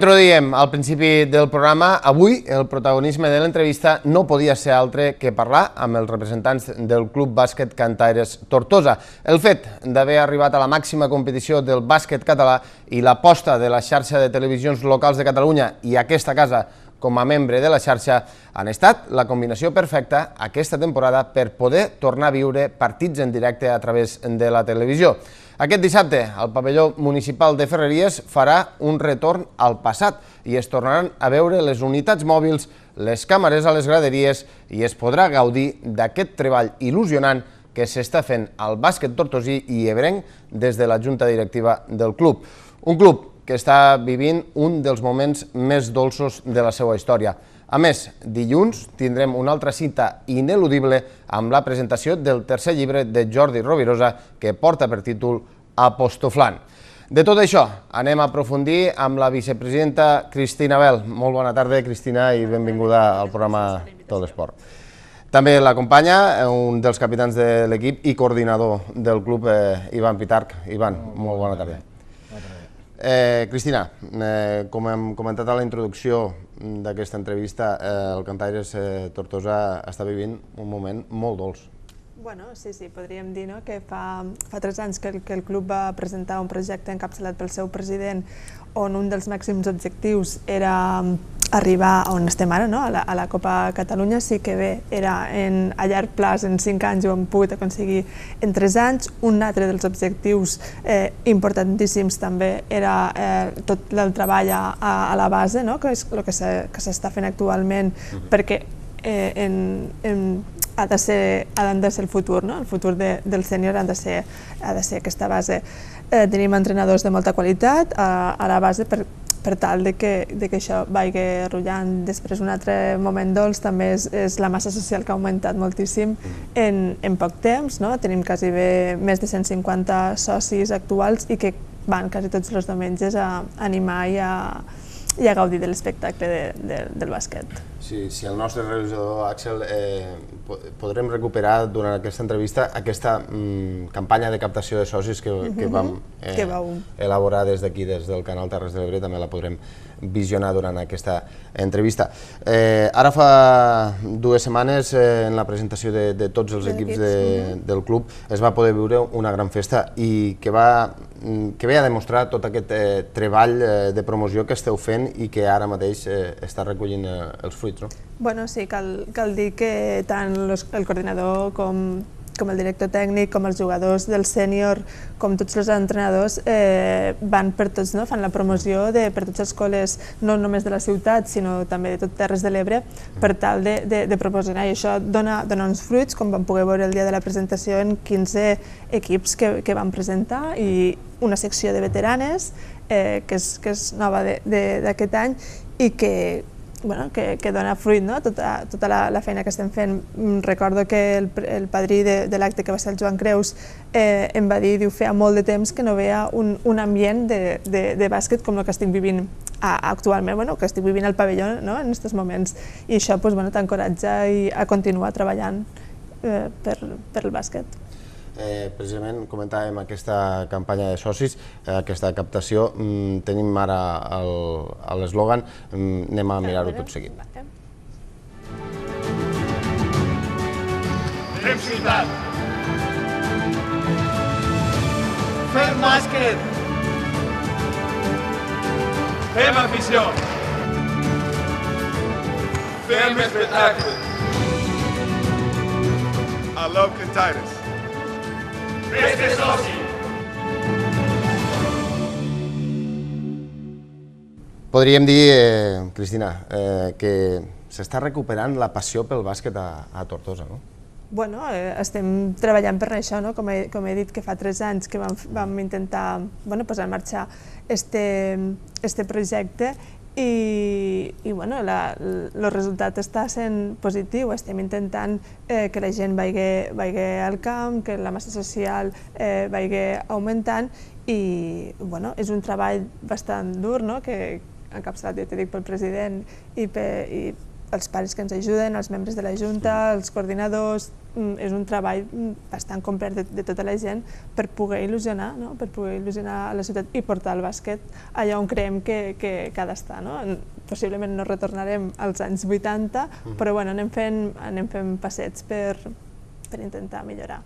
Te ho diem al principi del programa, avui el protagonisme de l'entrevista no podia ser altre que parlar amb els representants del Club Bàsquet Cantaires Tortosa. El fet d'haver arribat a la màxima competició del bàsquet català i l'aposta de la xarxa de televisions locals de Catalunya i aquesta casa com a membre de la xarxa han estat la combinació perfecta aquesta temporada per poder tornar a viure partits en directe a través de la televisió. Aquest dissabte, el pavelló municipal de Ferreries farà un retorn al passat i es tornaran a veure les unitats mòbils, les càmeres a les graderies i es podrà gaudir d'aquest treball il·lusionant que s'està fent al bàsquet tortosí i ebrenc des de la junta directiva del club. Un club que està vivint un dels moments més dolços de la seva història. A més, dilluns tindrem una altra cita ineludible amb la presentació del tercer llibre de Jordi Rovirosa que porta per títol Apostoflant. De tot això anem a aprofundir amb la vicepresidenta Cristina Bel. Molt bona tarda, Cristina, i benvinguda al programa Tot l'Esport. També l'acompanya un dels capitans de l'equip i coordinador del club, Ivan Pitarch. Ivan, molt bona tarda. Cristina, com hem comentat a la introducció d'aquesta entrevista, el Cantaires Tortosa està vivint un moment molt dolç. Bueno, sí, podríem dir que fa 3 anys que el club va presentar un projecte encapçalat pel seu president on un dels màxims objectius era arribar on estem ara, a la Copa Catalunya. Sí que bé, era a llarg plaç, en 5 anys ho hem pogut aconseguir en 3 anys. Un altre dels objectius importantíssims també era tot el treball a la base, que és el que s'està fent actualment, perquè ha de ser el futur, el futur del sènior ha de ser aquesta base. Tenim entrenadors de molta qualitat a la base per tal que això vagi rullant. Després, un altre moment dolç també és la massa social que ha augmentat moltíssim en poc temps. Tenim quasi més de 150 socis actuals i que van quasi tots els diumenges a animar i a gaudir de l'espectacle del bàsquet. Si el nostre realitzador, Àxel, podrem recuperar durant aquesta entrevista aquesta campanya de captació de socis que vam elaborar des d'aquí, des del canal Terres de l'Ebre, també la podrem visionar durant aquesta entrevista. Ara fa 2 setmanes, en la presentació de tots els equips del club, es va poder viure una gran festa i que ve a demostrar tot aquest treball de promoció que esteu fent i que ara mateix està recollint els fruits. Bueno, sí, cal dir que tant el coordinador com el director tècnic, com els jugadors del sènior, com tots els entrenadors, van per tots, fan la promoció per tots els col·les, no només de la ciutat, sinó també de tot Terres de l'Ebre, per tal de promocionar. I això dona uns fruits, com vam poder veure el dia de la presentació, en 15 equips que van presentar i una secció de veteranes, que és nova d'aquest any i que dona fruit, tota la feina que estem fent. Recordo que el padrí de l'acte, que va ser el Joan Creus, em va dir, feia molt de temps que no veia un ambient de bàsquet com el que estic vivint actualment, que estic vivint al pavelló en aquests moments. I això t'encoratja a continuar treballant per el bàsquet. Precisament comentàvem aquesta campanya de socis, aquesta captació. Tenim ara l'eslògan, anem a mirar-ho tot seguit. Fem ciutat! Fem bàsquet! Fem afició! Fem espectacle! I love Cantaires! Fes-te soci! Podríem dir, Cristina, que s'està recuperant la passió pel bàsquet a Tortosa, no? Bueno, estem treballant per això, com he dit, que fa 3 anys que vam intentar posar en marxa este projecte i el resultat està sent positiu. Estem intentant que la gent vagi al camp, que la massa social vagi augmentant i és un treball bastant dur, que encapçalat, ja t'he dit, pel president i els pares que ens ajuden, els membres de la Junta, els coordinadors, és un treball bastant complet de tota la gent per poder il·lusionar, per poder il·lusionar a la ciutat i portar el bàsquet allà on creiem que ha d'estar. Possiblement no retornarem als anys 80, però anem fent passets per intentar millorar.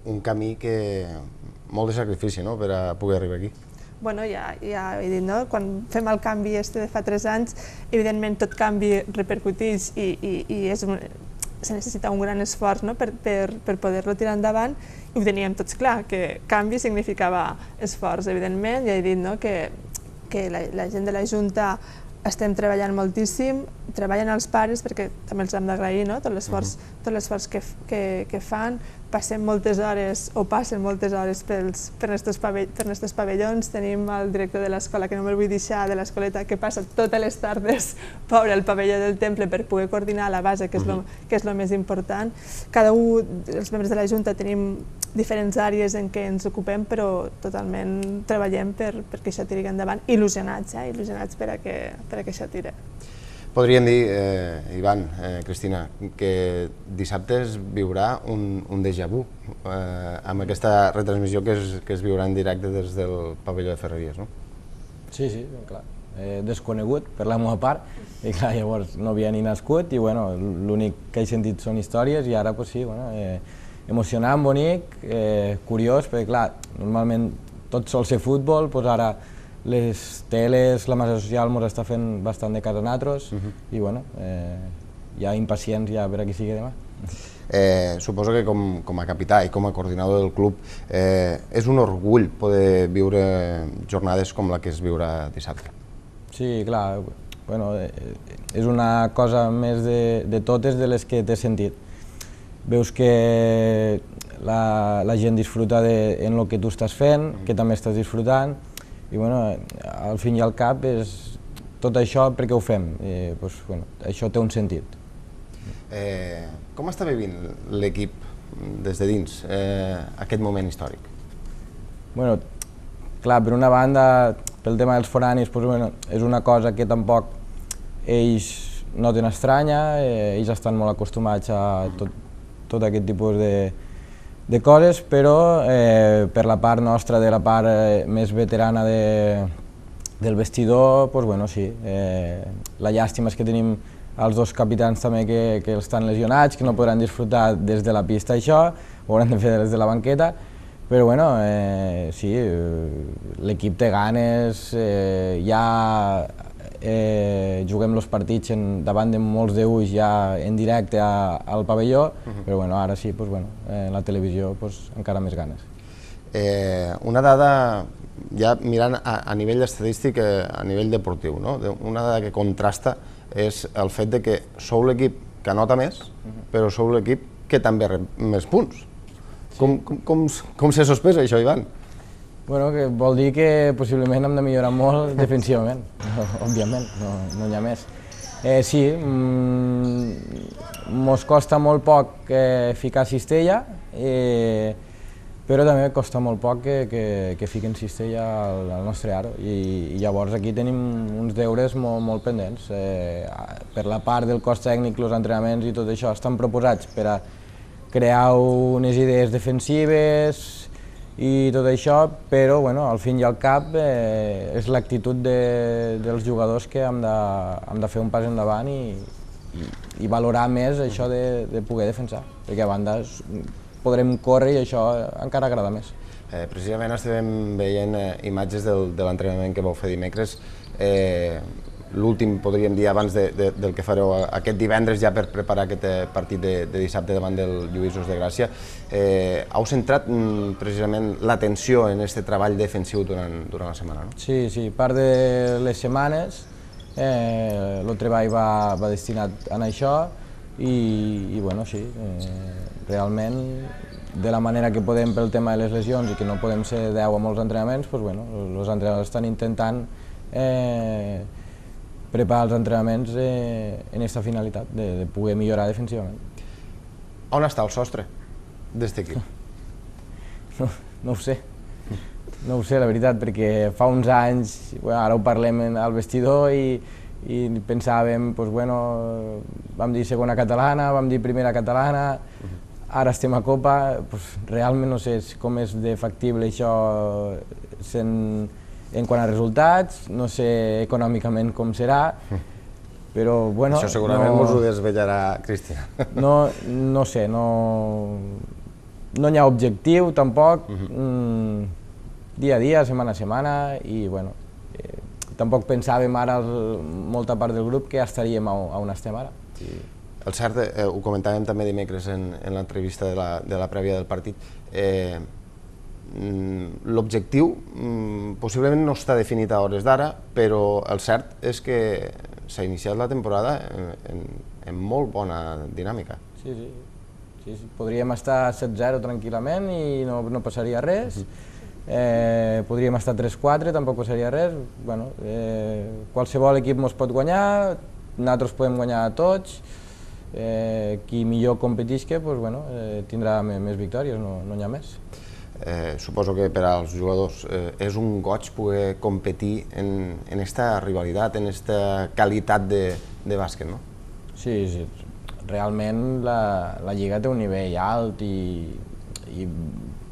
Un camí que molt de sacrifici per a poder arribar aquí. Ja he dit, quan fem el canvi de fa 3 anys, evidentment tot canvi repercuteix i se necessita un gran esforç per poder-lo tirar endavant, i ho teníem tots clar, que canvi significava esforç, evidentment. Ja he dit que la gent de la Junta estem treballant moltíssim, treballen els pares perquè també els hem d'agrair tot l'esforç que fan. Passen moltes hores per aquests pavellons. Tenim el director de l'escola, que no me'l vull deixar, de l'escoleta, que passa totes les tardes pobre al pavelló del temple per poder coordinar la base, que és el més important. Cada un dels membres de la Junta tenim diferents àrees en què ens ocupem, però totalment treballem perquè això tiri endavant, il·lusionats per a que això tiri. Podríem dir, Ivan, Cristina, que dissabte es viurà un déjà vu amb aquesta retransmissió que es viurà en directe des del pavelló de Ferreries, no? Sí, clar. Desconegut per la meva part, i clar, llavors no havia ni nascut i l'únic que he sentit són històries i ara sí, emocionant, bonic, curiós, perquè clar, normalment tot sol ser futbol, doncs ara les teles, la massa social ens està fent bastant de casa a nosaltres i ja impacients ja per a qui sigui demà. Suposo que com a capità i com a coordinador del club és un orgull poder viure jornades com la que es viurà dissabte. Sí, clar, és una cosa més de totes de les que t'he sentit. Veus que la gent disfruta en el que tu estàs fent, que també estàs disfrutant, i al fin i al cap és tot això perquè ho fem, això té un sentit. Com està vivint l'equip des de dins aquest moment històric? Clar, per una banda, pel tema dels foranis, és una cosa que tampoc ells noten estranya, ells estan molt acostumats a tot aquest tipus de coses, però per la part nostra, de la part més veterana del vestidor, sí. La llàstima és que tenim els dos capitans també que estan lesionats, que no podran disfrutar des de la pista això, ho hauran de fer des de la banqueta, però sí, l'equip té ganes, ja juguem els partits davant de molts d'ulls ja en directe al pavelló, però ara sí, la televisió encara més ganes. Una dada, ja mirant a nivell estadístic, a nivell deportiu, una dada que contrasta és el fet que sou l'equip que anota més, però sou l'equip que també rep més punts. Com se sospesa això, Ivan? Que vol dir que possiblement hem de millorar molt defensivament, òbviament, no hi ha més. Sí, ens costa molt poc ficar cistella, però també costa molt poc que fiquen cistella al nostre aro, i llavors aquí tenim uns deures molt pendents. Per la part del cos tècnic, els entrenaments i tot això estan proposats per a crear unes idees defensives i tot això, però al fin i al cap és l'actitud dels jugadors que hem de fer un pas endavant i valorar més això de poder defensar, perquè a banda podrem córrer i això encara agrada més. Precisament estem veient imatges de l'entrenament que vau fer dimecres, l'últim, podríem dir, abans del que fareu aquest divendres ja per preparar aquest partit de dissabte davant del Lluïsos de Gràcia. Heu centrat precisament l'atenció en aquest treball defensiu durant la setmana, no? Sí, part de les setmanes el treball va destinat a això i sí, realment de la manera que podem pel tema de les lesions i que no podem ser 10 a molts entrenaments, els entrenadors estan intentant preparar els entrenaments en aquesta finalitat, de poder millorar defensivament. On està el sostre d'aquest equip? No ho sé, la veritat, perquè fa uns anys, ara ho parlem al vestidor i i pensàvem, vam dir segona catalana, vam dir primera catalana, ara estem a Copa, realment no sé com és de factible això en quant a resultats, no sé econòmicament com serà, però bueno... Això segurament mos ho desvetllarà Cristian. No sé, no hi ha objectiu tampoc, dia a dia, setmana a setmana, i bueno, tampoc pensàvem ara, molta part del grup, que estaríem on estem ara. El cert, ho comentàvem també dimecres en l'entrevista de la prèvia del partit, l'objectiu possiblement no està definit a hores d'ara, però el cert és que s'ha iniciat la temporada en molt bona dinàmica. Sí. Podríem estar 7-0 tranquil·lament i no passaria res. Podríem estar 3-4, tampoc passaria res. Qualsevol equip ens pot guanyar, nosaltres podem guanyar a tots. Qui millor competisca tindrà més victòries, no n'hi ha més. Suposo que per als jugadors és un goig poder competir en aquesta rivalitat, en aquesta qualitat de bàsquet, no? Sí, realment la Lliga té un nivell alt i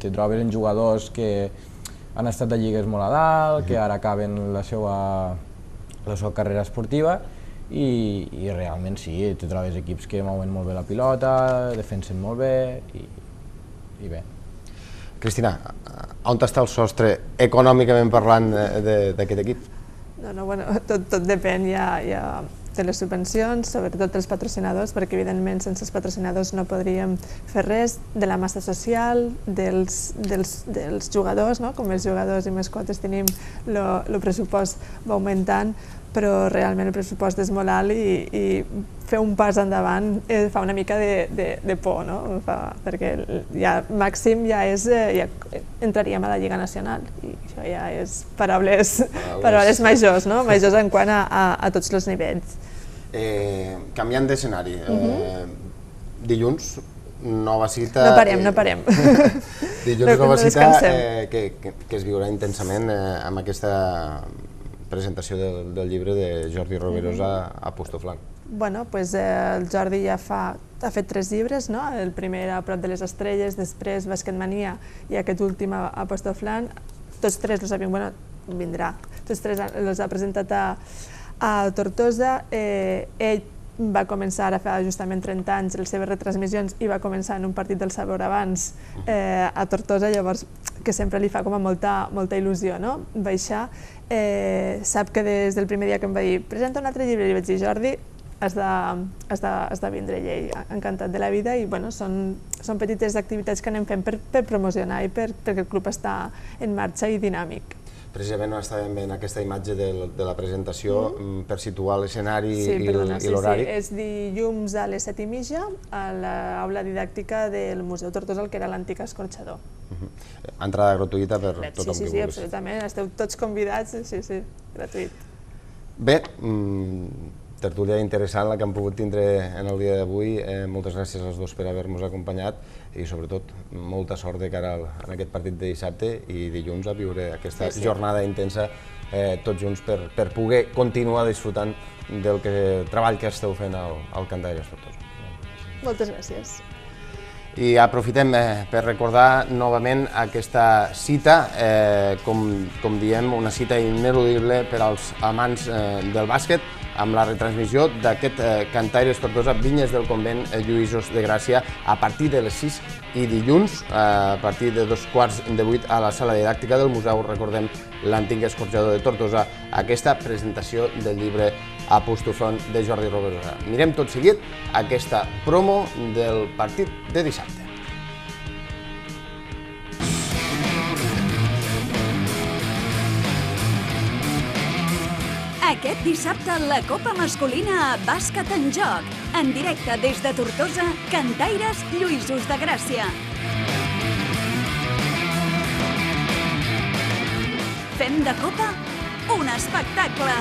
te trobes en jugadors que han estat a lligues molt a dalt, que ara acaben la seva carrera esportiva i realment sí, te trobes equips que mouen molt bé la pilota, defensen molt bé i bé. Cristina, on està el sostre econòmicament parlant d'aquest equip? Tot depèn ja de les subvencions, sobretot dels patrocinadors, perquè evidentment sense els patrocinadors no podríem fer res, de la massa social, dels jugadors, com més jugadors i més quotes tenim, el pressupost va augmentant, però realment el pressupost és molt alt i fer un pas endavant fa una mica de por, perquè ja màxim ja entraríem a la Lliga Nacional i això ja és paraules majors, majors en quant a tots els nivells. Canviant d'escenari, dilluns nova cita... No parem. Dilluns nova cita que es viurà intensament amb aquesta presentació del llibre de Jordi Rovirosa a Pustoflan. El Jordi ja ha fet 3 llibres, el primer a Prop de les Estrelles, després Basquetmania i aquest últim a Pustoflan. Tots 3 els vindrà, tots 3 els ha presentat a Tortosa. Ell va començar a fer justament 30 anys les seves retransmissions i va començar en un partit del Sabor abans a Tortosa, llavors que sempre li fa com a molta il·lusió baixar. Sap que des del primer dia que em va dir presenta un altre llibre, li vaig dir Jordi, has de vindre, ell encantat de la vida i són petites activitats que anem fent per promocionar i perquè el club està en marxa i dinàmic. Precisament estàvem veient aquesta imatge de la presentació per situar l'escenari i l'horari. Sí, és dilluns a les 7:30 a l'aula didàctica del Museu Tortosa, que era l'antic escorxador. Entrada gratuïta per tothom qui vulgui. Sí, absolutament, esteu tots convidats, sí, gratuït. Bé, tertúlia interessant la que hem pogut tindre en el dia d'avui. Moltes gràcies als dos per haver-nos acompanyat i sobretot molta sort de cara a aquest partit de dissabte i dilluns a viure aquesta jornada intensa tots junts per poder continuar disfrutant del treball que esteu fent al Cantaires Tortosa. Moltes gràcies. I aprofitem per recordar novament aquesta cita, com diem, una cita ineludible per als amants del bàsquet, amb la retransmissió d'aquest Cantaires Tortosa Vinyes del Convent Lluïsos de Gràcia a partir de les 6 i dilluns a partir de 7:15 a la sala didàctica del museu. Recordem l'antic escorxador de Tortosa, aquesta presentació del llibre a Pustoflan de Jordi Rovirosa. Mirem tot seguit aquesta promo del partit de dissabte. Aquest dissabte la Copa Masculina a Bàsquet en Joc. En directe des de Tortosa, Cantaires Lluïsos de Gràcia. Fem de Copa un espectacle!